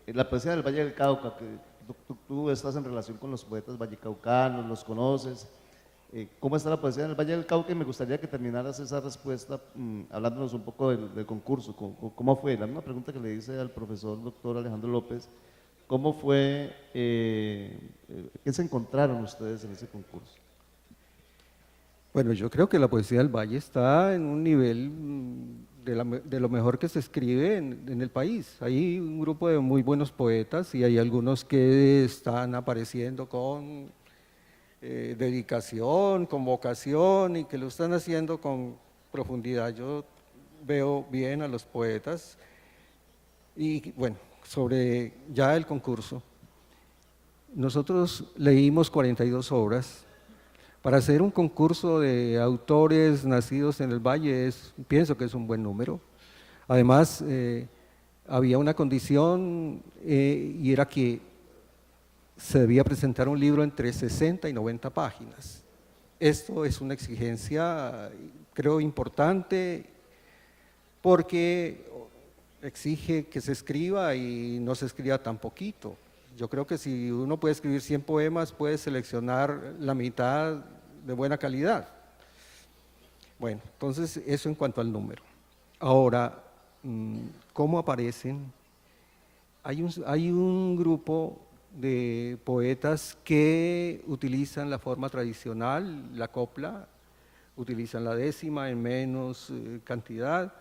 La poesía del Valle del Cauca, que tú estás en relación con los poetas vallecaucanos, los conoces. ¿Cómo está la poesía en el Valle del Cauca? Y me gustaría que terminaras esa respuesta hablándonos un poco del concurso. ¿Cómo fue? La misma pregunta que le hice al profesor doctor Alejandro López. ¿Cómo fue? ¿Qué se encontraron ustedes en ese concurso? Bueno, yo creo que la poesía del Valle está en un nivel de lo mejor que se escribe en el país. Hay un grupo de muy buenos poetas y hay algunos que están apareciendo con dedicación, con vocación y que lo están haciendo con profundidad. Yo veo bien a los poetas y bueno, sobre ya el concurso. nosotros leímos 42 obras. Para hacer un concurso de autores nacidos en el Valle, pienso que es un buen número. Además, había una condición y era que se debía presentar un libro entre 60 y 90 páginas. Esto es una exigencia, creo, importante, porque exige que se escriba y no se escriba tan poquito. Yo creo que si uno puede escribir 100 poemas, puede seleccionar la mitad de buena calidad. Bueno, entonces eso en cuanto al número. Ahora, ¿cómo aparecen? Hay un grupo de poetas que utilizan la forma tradicional, la copla, utilizan la décima en menos cantidad.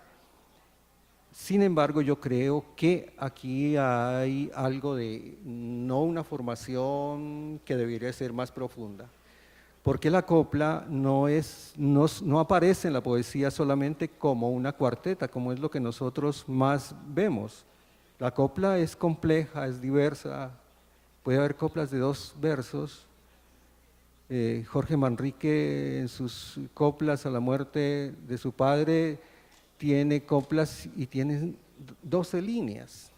Sin embargo, yo creo que aquí hay algo de no una formación que debería ser más profunda, porque la copla no aparece en la poesía solamente como una cuarteta, como es lo que nosotros más vemos. La copla es compleja, es diversa, puede haber coplas de 2 versos. Jorge Manrique en sus coplas a la muerte de su padre tiene coplas y tiene 12 líneas.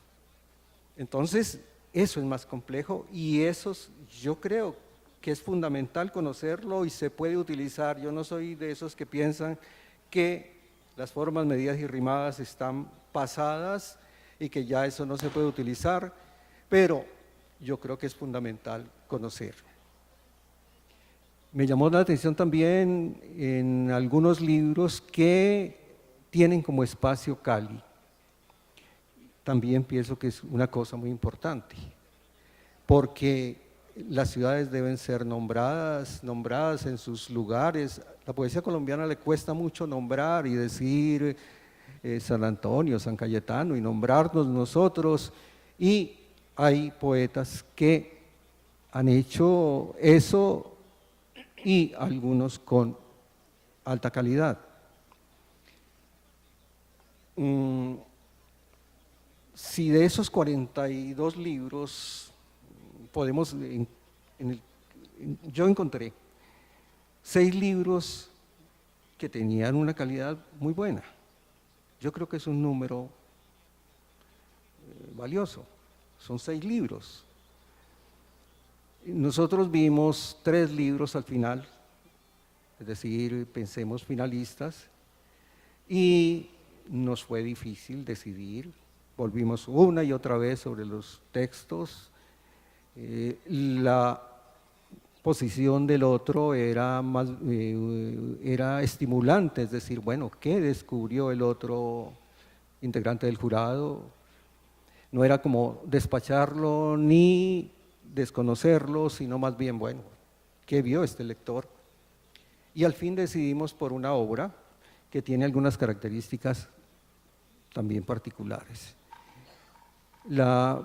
Entonces, eso es más complejo y eso yo creo que es fundamental conocerlo y se puede utilizar. Yo no soy de esos que piensan que las formas medidas y rimadas están pasadas y que ya eso no se puede utilizar, pero yo creo que es fundamental conocer. Me llamó la atención también en algunos libros que tienen como espacio Cali. También pienso que es una cosa muy importante, porque las ciudades deben ser nombradas en sus lugares. La poesía colombiana le cuesta mucho nombrar y decir San Antonio, San Cayetano y nombrarnos nosotros, y hay poetas que han hecho eso y algunos con alta calidad. Si de esos 42 libros podemos, yo encontré 6 libros que tenían una calidad muy buena. Yo creo que es un número valioso, son 6 libros. Nosotros vimos 3 libros al final, es decir, pensemos finalistas, y nos fue difícil decidir, volvimos una y otra vez sobre los textos. La posición del otro era estimulante, es decir, bueno, ¿qué descubrió el otro integrante del jurado? No era como despacharlo ni desconocerlo, sino más bien, bueno, ¿qué vio este lector? Y al fin decidimos por una obra que tiene algunas características también particulares. La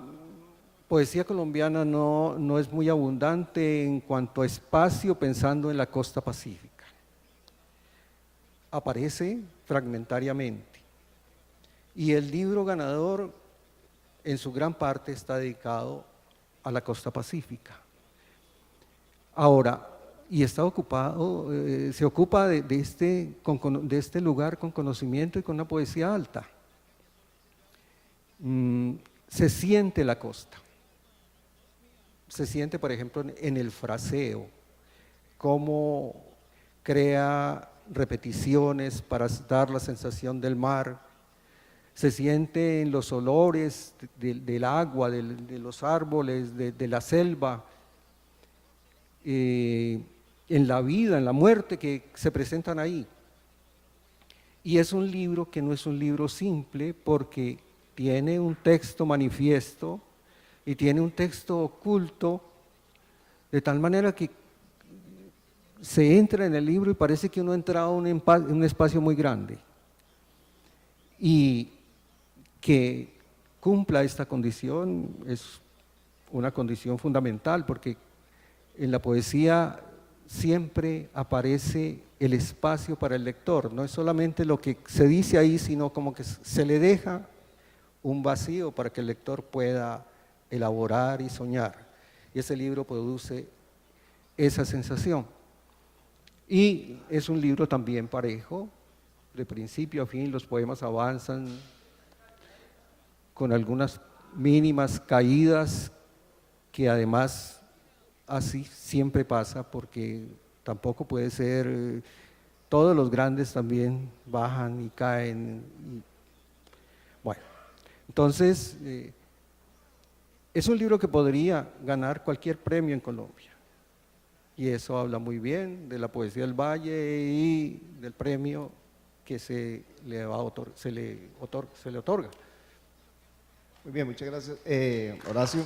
poesía colombiana no es muy abundante en cuanto a espacio pensando en la costa pacífica. Aparece fragmentariamente. Y el libro ganador en su gran parte está dedicado a la costa pacífica. Ahora, y está ocupado, se ocupa de este lugar con conocimiento y con una poesía alta. Se siente la costa. Se siente, por ejemplo, en el fraseo, cómo crea repeticiones para dar la sensación del mar. Se siente en los olores del agua, de los árboles, de la selva, en la vida, en la muerte que se presentan ahí. Y es un libro que no es un libro simple porque tiene un texto manifiesto y tiene un texto oculto, de tal manera que se entra en el libro y parece que uno ha entrado en un espacio muy grande. Y que cumpla esta condición es una condición fundamental, porque en la poesía siempre aparece el espacio para el lector, no es solamente lo que se dice ahí, sino como que se le deja un vacío para que el lector pueda elaborar y soñar. y ese libro produce esa sensación. Y es un libro también parejo, de principio a fin los poemas avanzan con algunas mínimas caídas que además así siempre pasa, porque tampoco puede ser, todos los grandes también bajan y caen. Bueno, entonces es un libro que podría ganar cualquier premio en Colombia, y eso habla muy bien de la poesía del Valle y del premio que se le otorga. Muy bien, muchas gracias. Horacio,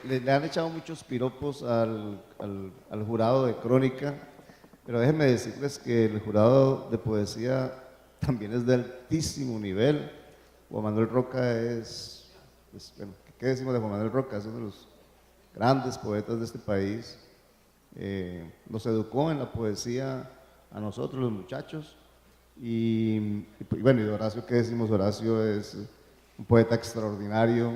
le han echado muchos piropos al jurado de crónica, pero déjenme decirles que el jurado de poesía también es de altísimo nivel. Juan Manuel Roca bueno, ¿qué decimos de Juan Manuel Roca? Es uno de los grandes poetas de este país. Nos educó en la poesía a nosotros los muchachos, y bueno, y de Horacio, ¿qué decimos? Horacio es un poeta extraordinario.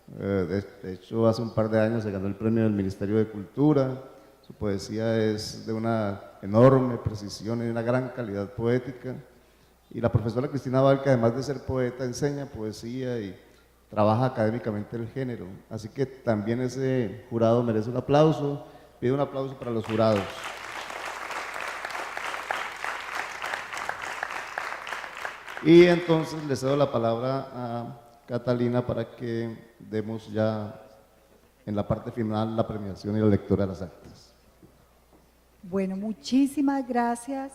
De hecho, hace un par de años se ganó el premio del Ministerio de Cultura. Su poesía es de una enorme precisión y una gran calidad poética, y la profesora Cristina Valca, además de ser poeta, enseña poesía y trabaja académicamente el género, así que también ese jurado merece un aplauso. Pido un aplauso para los jurados. Y entonces le cedo la palabra a Catalina para que demos ya en la parte final la premiación y la lectura de las actas. Bueno, muchísimas gracias.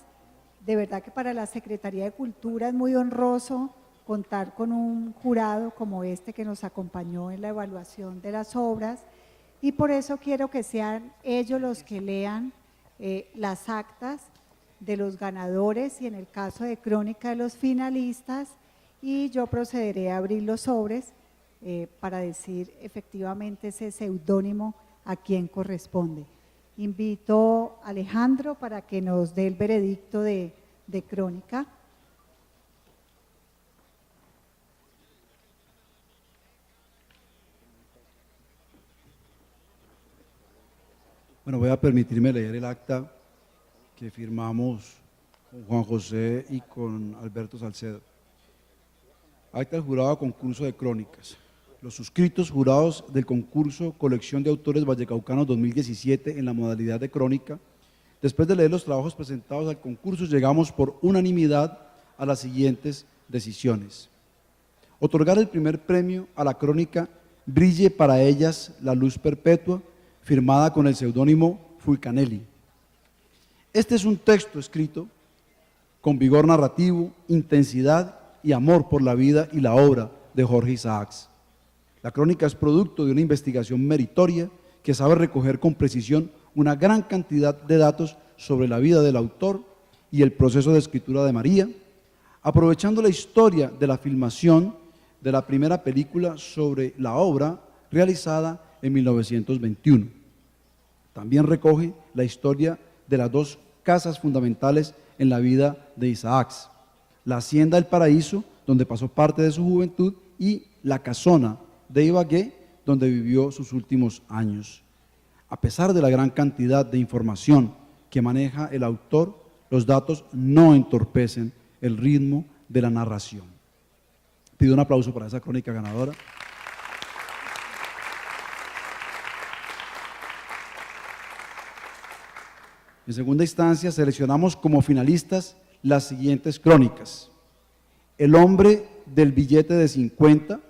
De verdad que para la Secretaría de Cultura es muy honroso contar con un jurado como este que nos acompañó en la evaluación de las obras, y por eso quiero que sean ellos los que lean las actas de los ganadores y en el caso de crónica de los finalistas, y yo procederé a abrir los sobres para decir efectivamente ese seudónimo a quien corresponde. Invito a Alejandro para que nos dé el veredicto de crónica. Bueno, voy a permitirme leer el acta que firmamos con Juan José y con Alberto Salcedo. Acta del jurado a concurso de crónicas. Los suscritos jurados del concurso Colección de Autores Vallecaucanos 2017 en la modalidad de crónica, después de leer los trabajos presentados al concurso, llegamos por unanimidad a las siguientes decisiones. Otorgar el primer premio a la crónica Brille para ellas la luz perpetua, firmada con el seudónimo Fulcanelli. Este es un texto escrito con vigor narrativo, intensidad y amor por la vida y la obra de Jorge Isaacs. La crónica es producto de una investigación meritoria que sabe recoger con precisión una gran cantidad de datos sobre la vida del autor y el proceso de escritura de María, aprovechando la historia de la filmación de la primera película sobre la obra realizada en 1921. También recoge la historia de las dos casas fundamentales en la vida de Isaacs: la Hacienda del Paraíso, donde pasó parte de su juventud, y la Casona de Ibagué, donde vivió sus últimos años. A pesar de la gran cantidad de información que maneja el autor, los datos no entorpecen el ritmo de la narración. Pido un aplauso para esa crónica ganadora. En segunda instancia, seleccionamos como finalistas las siguientes crónicas: El hombre del billete de 50,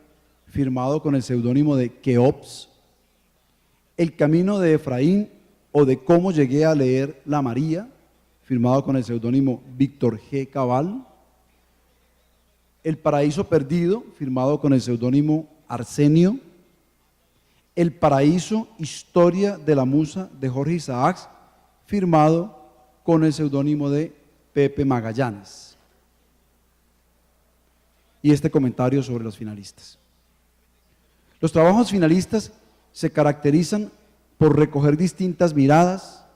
firmado con el seudónimo de Keops; El camino de Efraín, o de cómo llegué a leer la María, firmado con el seudónimo Víctor G. Cabal; El paraíso perdido, firmado con el seudónimo Arsenio; El paraíso, historia de la musa de Jorge Isaacs, firmado con el seudónimo de Pepe Magallanes. Y este comentario sobre los finalistas. Los trabajos finalistas se caracterizan por recoger distintas miradas,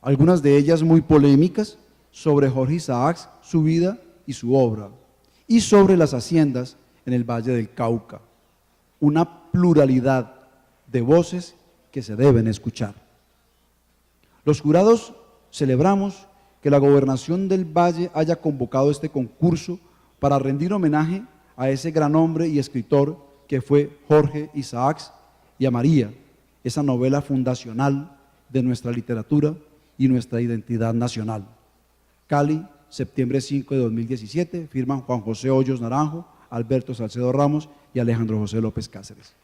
algunas de ellas muy polémicas, sobre Jorge Isaacs, su vida y su obra, y sobre las haciendas en el Valle del Cauca. Una pluralidad de voces que se deben escuchar. Los jurados celebramos que la Gobernación del Valle haya convocado este concurso para rendir homenaje a ese gran hombre y escritor que fue Jorge Isaacs, y a María, esa novela fundacional de nuestra literatura y nuestra identidad nacional. Cali, septiembre 5 de 2017, firman Juan José Hoyos Naranjo, Alberto Salcedo Ramos y Alejandro José López Cáceres.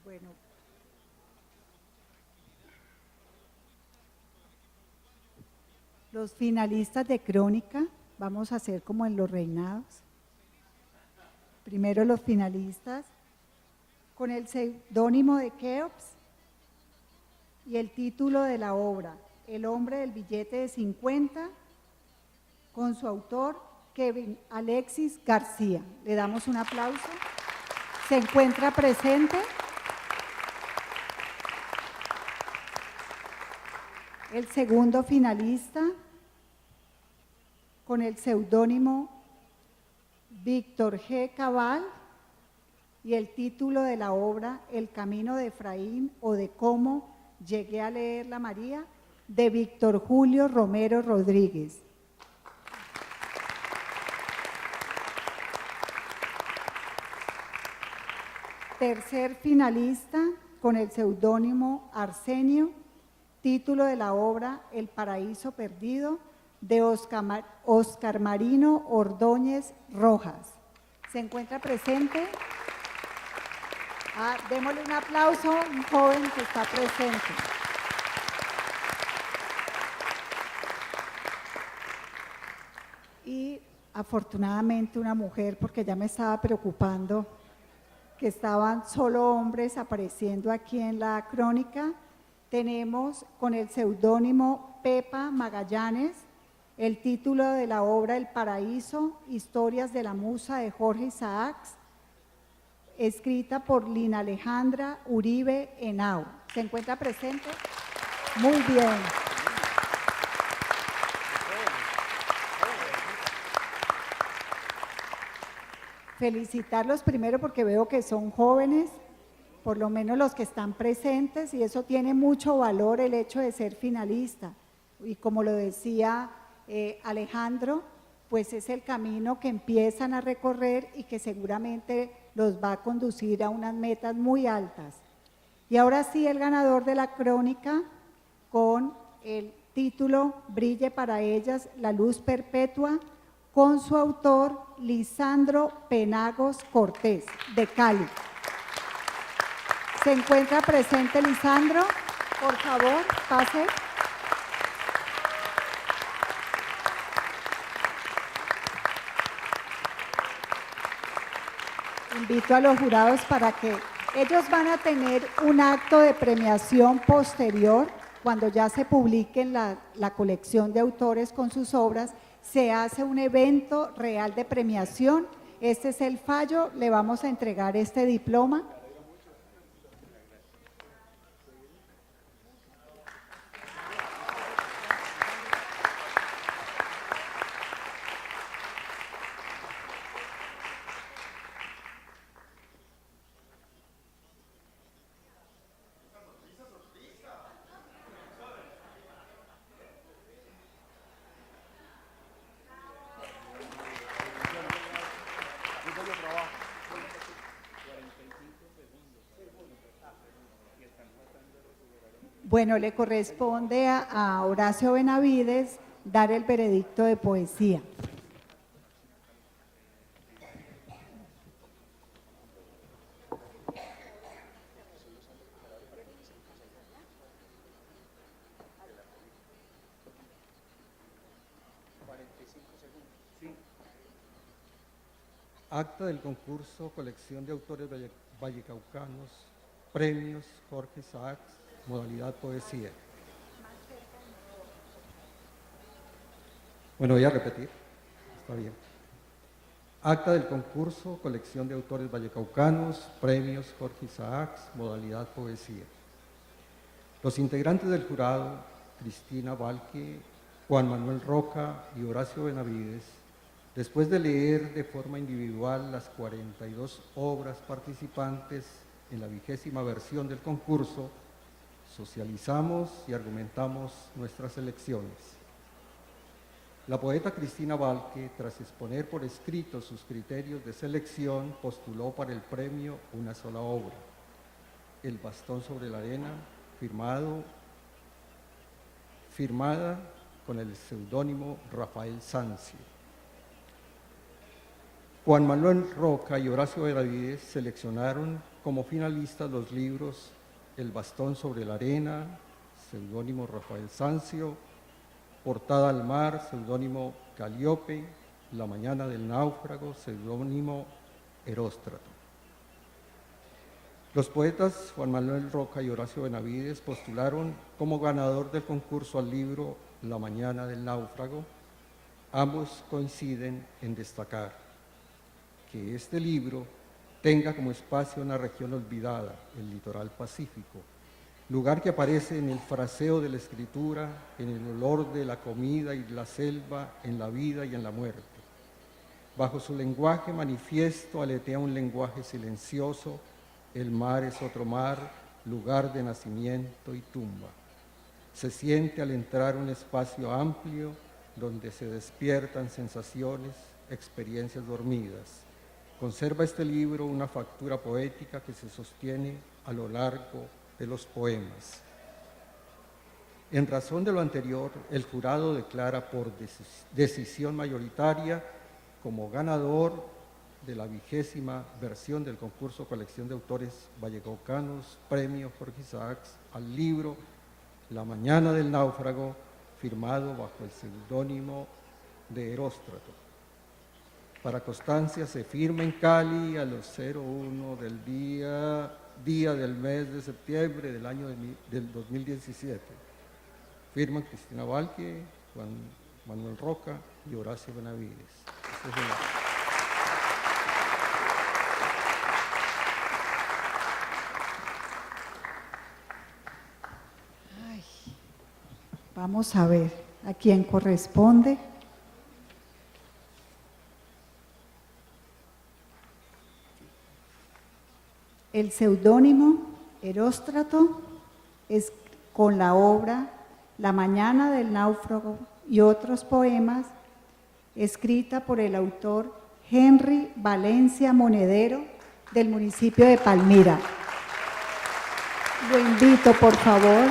Bueno, los finalistas de crónica, vamos a hacer como en los reinados. Primero los finalistas con el seudónimo de Keops y el título de la obra, El hombre del billete de 50, con su autor, Kevin Alexis García. Le damos un aplauso. ¿Se encuentra presente? El segundo finalista, con el seudónimo Víctor G. Cabal, y el título de la obra, El camino de Efraín o de cómo llegué a leer la María, de Víctor Julio Romero Rodríguez. Tercer finalista, con el seudónimo Arsenio, título de la obra El paraíso perdido, de Oscar Marino Ordóñez Rojas. ¿Se encuentra presente? Démosle un aplauso a un joven que está presente. Y afortunadamente una mujer, porque ya me estaba preocupando que estaban solo hombres apareciendo aquí en la crónica. Tenemos con el seudónimo Pepa Magallanes el título de la obra El paraíso, historias de la musa de Jorge Isaacs, escrita por Lina Alejandra Uribe Henao. ¿Se encuentra presente? Muy bien. Felicitarlos primero porque veo que son jóvenes, por lo menos los que están presentes, y eso tiene mucho valor, el hecho de ser finalista. Y como lo decía Alejandro, pues es el camino que empiezan a recorrer y que seguramente los va a conducir a unas metas muy altas. Y ahora sí, el ganador de la crónica, con el título Brille para ellas la luz perpetua, con su autor Lisandro Penagos Cortés, de Cali. ¿Se encuentra presente Lisandro? Por favor, pase. Invito a los jurados para que ellos van a tener un acto de premiación posterior, cuando ya se publique la colección de autores con sus obras. Se hace un evento real de premiación. Este es el fallo, le vamos a entregar este diploma. Bueno, le corresponde a Horacio Benavides dar el veredicto de poesía. Acta del concurso Colección de Autores Vallecaucanos, Premios Jorge Isaacs, modalidad poesía. Bueno, voy a repetir, está bien. Acta del concurso, colección de autores vallecaucanos, premios Jorge Isaacs, modalidad poesía. Los integrantes del jurado, Cristina Valque, Juan Manuel Roca y Horacio Benavides, después de leer de forma individual las 42 obras participantes en la 20ª versión del concurso, socializamos y argumentamos nuestras elecciones. La poeta Cristina Valque, tras exponer por escrito sus criterios de selección, postuló para el premio una sola obra, El bastón sobre la arena, firmada con el seudónimo Rafael Sanzio. Juan Manuel Roca y Horacio Benavides seleccionaron como finalistas los libros El bastón sobre la arena, seudónimo Rafael Sanzio, Portada al mar, seudónimo Calíope, La mañana del náufrago, seudónimo Eróstrato. Los poetas Juan Manuel Roca y Horacio Benavides postularon como ganador del concurso al libro La mañana del náufrago. Ambos coinciden en destacar que este libro tenga como espacio una región olvidada, el litoral pacífico, lugar que aparece en el fraseo de la escritura, en el olor de la comida y la selva, en la vida y en la muerte. Bajo su lenguaje manifiesto aletea un lenguaje silencioso, el mar es otro mar, lugar de nacimiento y tumba. Se siente al entrar un espacio amplio donde se despiertan sensaciones, experiencias dormidas. Conserva este libro una factura poética que se sostiene a lo largo de los poemas. En razón de lo anterior, el jurado declara por decisión mayoritaria como ganador de la 20ª versión del concurso Colección de Autores Vallecaucanos, premio Jorge Isaacs, al libro La mañana del náufrago, firmado bajo el seudónimo de Eróstrato. Para constancia, se firma en Cali a los 01 del día del mes de septiembre del año del 2017. Firman Cristina Valque, Juan Manuel Roca y Horacio Benavides. Vamos a ver a quién corresponde. El seudónimo Eróstrato es con la obra La mañana del náufrago y otros poemas, escrita por el autor Henry Valencia Monedero del municipio de Palmira. Lo invito, por favor.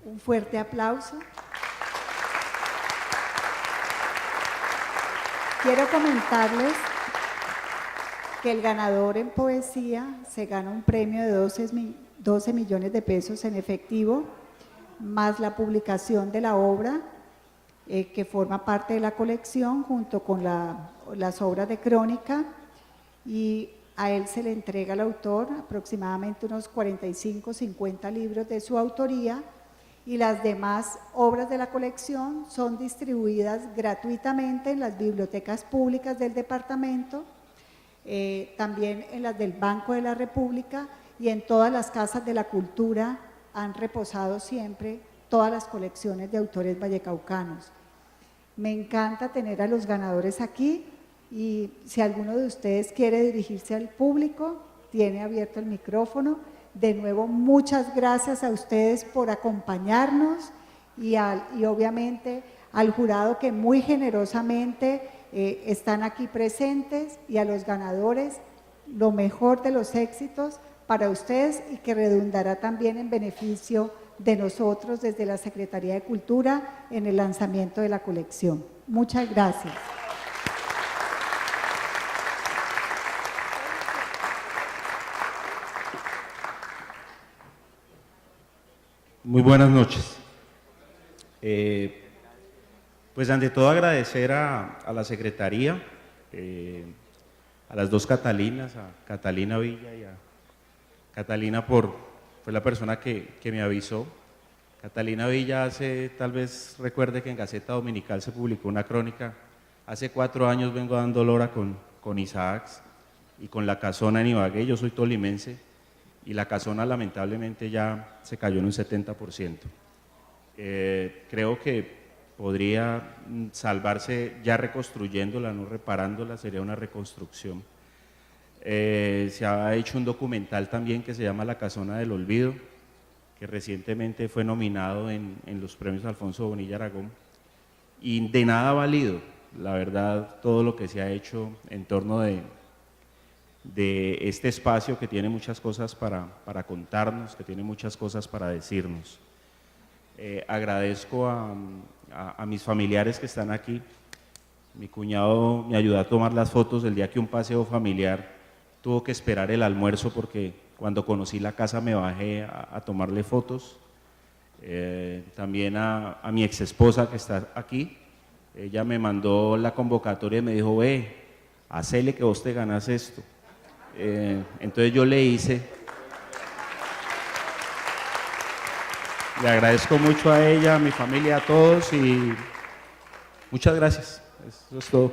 Un fuerte aplauso. Quiero comentarles que el ganador en poesía se gana un premio de 12 millones de pesos en efectivo, más la publicación de la obra que forma parte de la colección junto con las obras de crónica, y a él se le entrega al autor aproximadamente unos 45-50 libros de su autoría, y las demás obras de la colección son distribuidas gratuitamente en las bibliotecas públicas del departamento, también en las del Banco de la República, y en todas las casas de la cultura han reposado siempre todas las colecciones de autores vallecaucanos. Me encanta tener a los ganadores aquí, y si alguno de ustedes quiere dirigirse al público, tiene abierto el micrófono. De nuevo, muchas gracias a ustedes por acompañarnos y obviamente al jurado que muy generosamente están aquí presentes, y a los ganadores, lo mejor de los éxitos para ustedes y que redundará también en beneficio de nosotros desde la Secretaría de Cultura en el lanzamiento de la colección. Muchas gracias. Muy buenas noches. Pues ante todo agradecer a la Secretaría, a las dos Catalinas, a Catalina Villa y a Catalina fue la persona que me avisó. Catalina Villa tal vez recuerde que en Gaceta Dominical se publicó una crónica. Hace 4 años vengo dando lora con Isaacs y con La Casona en Ibagué. Yo soy tolimense y La Casona lamentablemente ya se cayó en un 70%. Creo que podría salvarse ya reconstruyéndola, no reparándola, sería una reconstrucción. Se ha hecho un documental también que se llama La Casona del Olvido, que recientemente fue nominado en los premios Alfonso Bonilla Aragón, y de nada ha valido, la verdad, todo lo que se ha hecho en torno de este espacio que tiene muchas cosas para contarnos, que tiene muchas cosas para decirnos. Agradezco a mis familiares que están aquí. Mi cuñado me ayudó a tomar las fotos el día que un paseo familiar tuvo que esperar el almuerzo porque cuando conocí la casa me bajé a tomarle fotos. También a mi ex esposa que está aquí. Ella me mandó la convocatoria y me dijo, hacele que vos te ganas esto. Entonces yo le hice. Le agradezco mucho a ella, a mi familia, a todos y muchas gracias. Eso es todo.